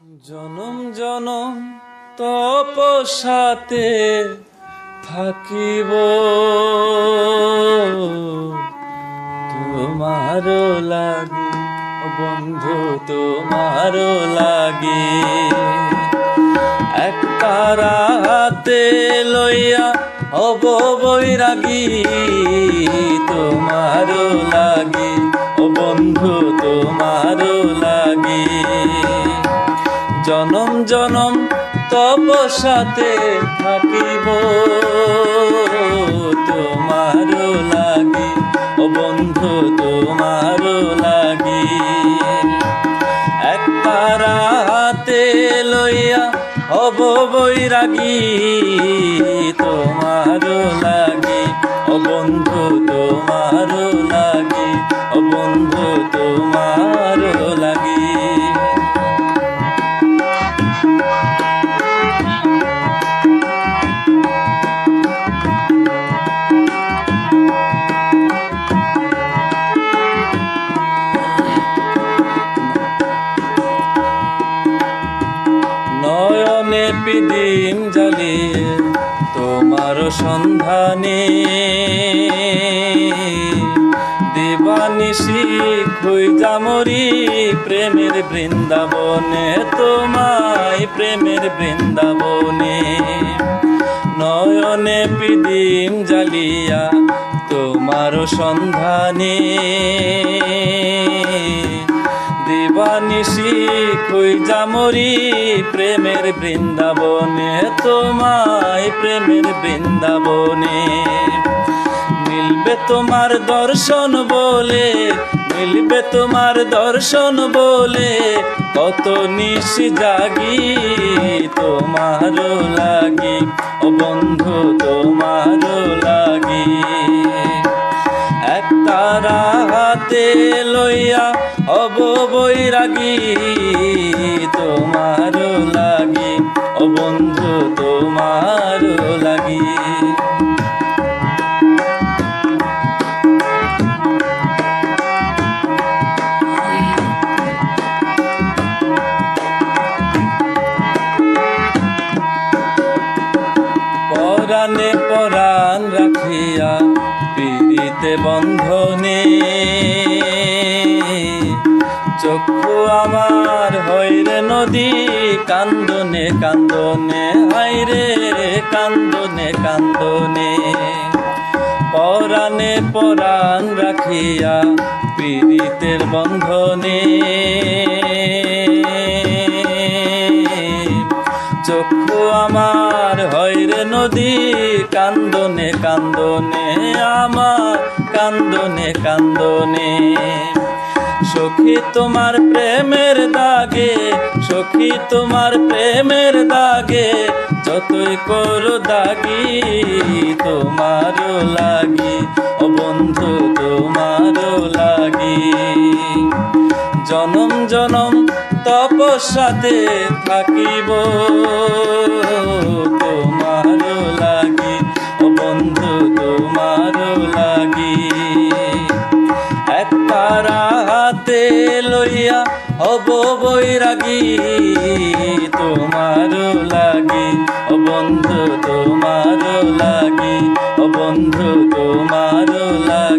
জনম জনম তপস্যাতে থাকিব তোমার লাগি বন্ধু, তোমার লাগি একটা রাতে লইয়া হব বৈরাগী তোমার লাগি ও বন্ধু, তোমার লাগি জনম জনম তপস্যাতে থাকিব তোমার লাগি ও বন্ধু, তোমার লাগি একটা রাতে লইয়া হব বৈরাগী তোমার লাগি ও বন্ধু, তোমার লাগি ও বন্ধু, তোমার লাগি নয়নে পিদিম জ্বালিয়ে তোমার সন্ধানে দিবানিশি খুঁজা মরি প্রেমের বৃন্দাবনে, তোমায় প্রেমের বৃন্দাবনে নয়নে পিদিম জ্বালিয়া তোমার সন্ধানে দিবানিশি খুঁজা মরি প্রেমের বৃন্দাবনে, তোমায় প্রেমের বৃন্দাবনে মিলবে তোমার দর্শন বলে, মিলবে তোমার দর্শন বলে কত নিশি জাগি তোমার লাগি ও বন্ধু, তোমার লাগি একটা রাতে লইয়া হব বৈরাগী তোমার লাগি ও বন্ধু, তোমার লাগি পরাণে পরাণ রাখিয়া পীড়িতে বন্ধনে চক্ষু আমার হইরে নদী কান্দনে কান্দনে, হাইরে কান্দনে কান্দনে পরাণে পরাণ রাখিয়া পীড়িতের বন্ধনে চক্ষু আমার হইরে নদী কান্দনে কান্দনে, আমার কান্দনে কান্দনে সখী তোমার প্রেমের দাগে, সখী তোমার প্রেমের দাগে যতই করো দাগি তোমার লাগি ও বন্ধু, তোমার লাগি জনম জনম তপস্যাতে থাকিব তোমার লাগি ও বন্ধু, তোমার লাগি একটা রাতে লইয়া হব বৈরাগী তোমার লাগি ও বন্ধু, তোমার লাগি ও বন্ধু, তোমার লাগি।